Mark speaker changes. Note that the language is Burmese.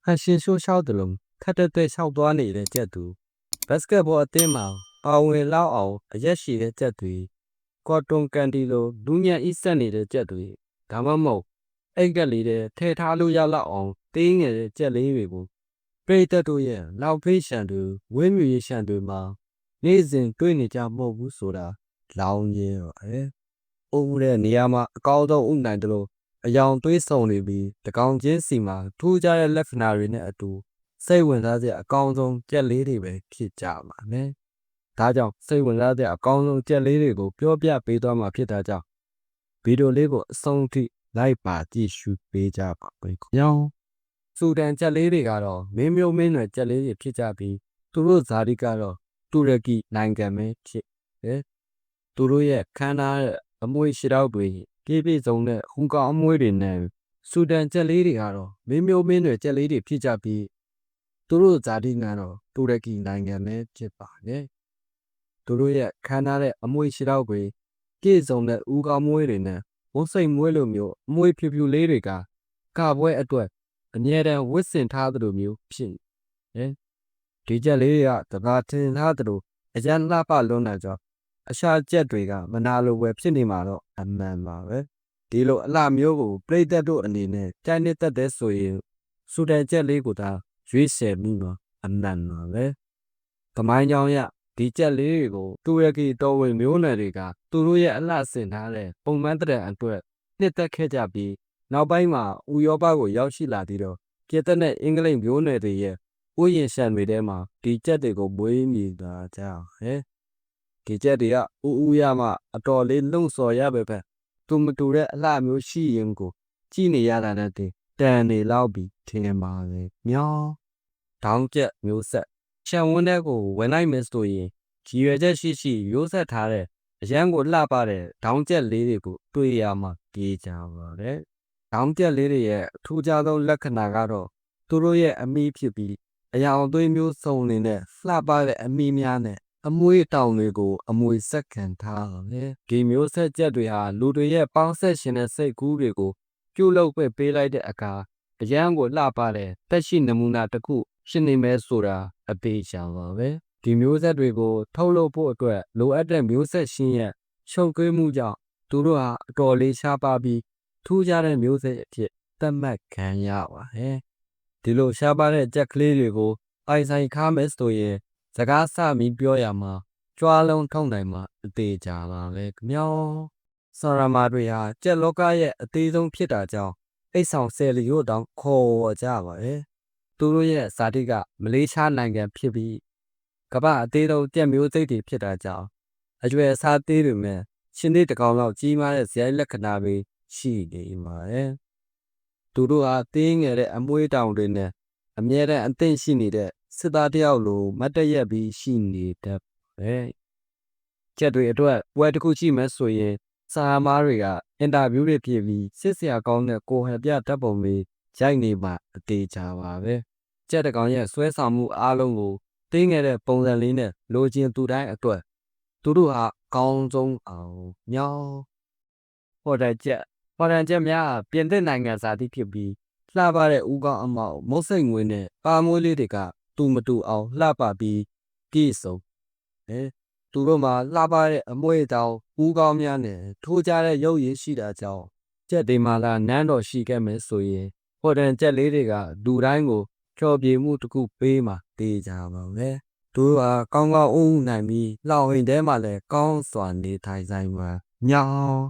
Speaker 1: 还是说晓得了，看得对少多年的角度，巴斯克波对嘛，把为老奥也是的角度，各种干的咯，路年一三年的角度，他们冇，一个里的太他路要老奥，第一年的这领域不，背得多耶，老背相对，文明也相对嘛，你人对你家冇无所啦，老年哦，哎。欧的你亚嘛高到乌难的咯，样对手里边的钢筋是嘛，土家的 left 那人的多，谁问他这钢中这里里边去家嘛呢？大家谁问他这钢中这里里个表表背多嘛去大家，背到那个身体来把继续背家吧背个样，苏丹这里里个咯，没有没有这里里去家边，都罗咋的个咯，都了给难个没去，诶，都罗也看那。အမွေရှိတော့တွေကိပိစုံတဲ့ဟူကောင်အမွေတွေနဲ့စူဒန်ကြက်လေးတွေကတော့မင်းမျိုးမင်းတွေကြက်လေးတွေဖြစ်ကြပြီးသူတို့ဇာတိကတော့တူရကီနိုင်ငံပဲဖြစ်ပါတယ်သူတို့ရဲ့ခမ်းနားတဲ့အမွေရှိတော့တွေကိစုံတဲ့ဟူကောင်မွေတွေနဲ့ဝတ်စိတ်မွေးလိုမျိုးအမွေဖြူဖြူလေးတွေကကပွဲအတွက်အမြဲတမ်းဝတ်ဆင်ထားသလိုမျိုးဖြစ်နေဒီကြက်လေးတွေကတပါတင်ထားသလိုအရန်လှပလွန်းတဲ့ကြောင့်အရှာကျက်တွေကမနာလိုပဲဖြစ်နေမှာတော့အမှန်ပါပဲဒီလိုအလှမျိုးကိုပြိတ္တတို့အနေနဲ့ကြိုက်နေတတ်တဲ့ဆိုရင်စူဒန်ကျက်လေးကိုသာရွေးချယ်ပြီးတော့အမှန်ပါပဲသမိုင်းကြောင်းရဒီကျက်လေးတွေကိုတူရကီတော်ဝင်မျိုးနွယ်တွေကသူတို့ရဲ့အလှဆင်ထားတဲ့ပုံမှန်တဲ့အတွက်နှစ်သက်ခဲ့ကြပြီးနောက်ပိုင်းမှာဥရောပကိုရောက်ရှိလာပြီးတော့ပြည့်တဲ့နဲ့အင်္ဂလိပ်မျိုးနွယ်တွေရဲ့ဥယျာဉ်ရှံတွေထဲမှာဒီကျက်တွေကိုမွေးမြူတာကြောင့်ဟဲ့ဒီကျက်တွေကဦးရမှအတော်လေးလုံဆော်ရပဲပဲသူမတူတဲ့အလှမျိုးရှိရင်ကိုကြည့်နေရတာနဲ့တန်နေလောက်ပြီးထင်ပါလေမျောတောင်းကျက်မျိုးဆက်ရှံဝန်းတဲ့ကိုဝင်လိုက်မယ်ဆိုရင်ကြီးရွယ်ချက်ရှိရိုးဆက်ထားတဲ့အရန်ကိုလှပတဲ့တောင်းကျက်လေးတွေကိုတွေ့ရမှပြေးကြပါတယ်တောင်းကျက်လေးတွေရဲ့အထူးခြားသောလက္ခဏာကတော့သူတို့ရဲ့အမီးဖြစ်ပြီးအရာအသွေးမျိုးစုံနေတဲ့လှပတဲ့အမီးများနဲ့အမွေတောင်တွေကိုအမွေဆက်ခံထားတယ်ဒီမျိုးဆက်ချက်တွေဟာလူတွေရဲ့ပေါင်းဆက်ရှင်တဲ့စိတ်ကူးတွေကိုပြုတ်လုပ်ပေးလိုက်တဲ့အခါအရန်ကိုလှပတဲ့တက်ရှိနမူနာတစ်ခုရှင်နေမဲဆိုတာအသေးချာပါပဲဒီမျိုးဆက်တွေကိုထုတ်လုပ်ဖို့အတွက်လိုအပ်တဲ့မျိုးဆက်ရှင်ရဲ့ရှုပ်ကွေးမှုကြောင့်သူတို့ဟာအတော်လေးရှားပါပြီးထူးခြားတဲ့မျိုးဆက်အဖြစ်သတ်မှတ်ခံရပါတယ်ဒီလိုရှားပါတဲ့ကြက်ကလေးတွေကိုအိုင်ဆိုင်ခါမဲဆိုရင်စကားစပြီးပြောရမှာကြွားလုံးထုံနိုင်မှာအသေးကြပါပဲမျောဆာရမာတွေဟာကြက်လောကရဲ့အသေးဆုံးဖြစ်တာကြောင့်အိတ်ဆောင်ဆယ်လီတို့တောင်ခေါ်ဝကြပါရဲ့သူတို့ရဲ့ဇာတိကမလေးရှားနိုင်ငံဖြစ်ပြီးကမ္ဘာအသေးဆုံးကြက်မျိုးစိတ်တွေဖြစ်တာကြောင့်အကျွယ်အစားသေးတွေမဲ့ရှင်သေးတကောင်လောက်ကြီးမားတဲ့ဇယိုက်လက္ခဏာတွေရှိနေပါတယ်သူတို့ဟာသေးငယ်တဲ့အမွှေးတောင်တွေနဲ့အမြဲတမ်းအသင့်ရှိနေတဲ့စစ်သားတယောက်လိုမတ်တရက်ပြီးရှိနေတတ်တယ်။ချက်တွေအတွက်ပွဲတစ်ခုရှိမှဆိုရင်စာမားတွေကအင်တာဗျူးတွေဖြစ်ပြီးစစ်စရာကောင်းတဲ့ကိုဟန်ပြတပ်ပုံတွေရိုက်နေမှအသေးချပါပဲ။ချက်တကောင်ရဲ့ဆွဲဆောင်မှုအားလုံးကိုတင်းငယ်တဲ့ပုံစံလေးနဲ့လိုချင်သူတိုင်းအတွက်သူတို့ဟာကောင်းဆုံးအောင်ညောင်းဟော်တဲ့ချက်များပြင်သစ်နိုင်ငံစာတိဖြစ်ပြီးလှပတဲ့ဦးကောင်းအမောက်မုတ်စိတ်ငွေနဲ့ပါမွေးလေးတွေကတူမတူအောင်လှပပြီးပြည့်စုံသူတို့မှာလှပတဲ့အမွှေးတောင်ဦးကောင်းများနဲ့ထိုးကြတဲ့ရုပ်ရည်ရှိတာကြောင့်ကြက်တွေမှာလာနန်းတော်ရှိခဲ့မယ်ဆိုရင်ဟိုတန်ကြက်လေးတွေကလူတိုင်းကိုချော်ပြေမှုတစ်ခုပေးမှတေးကြပါမယ်သူကကောင်းကောင်းအုံနိုင်ပြီးလှောင်ဟိန်ထဲမှာလည်းကောင်းစွာနေထိုင်ဆိုင်မှာညောင်း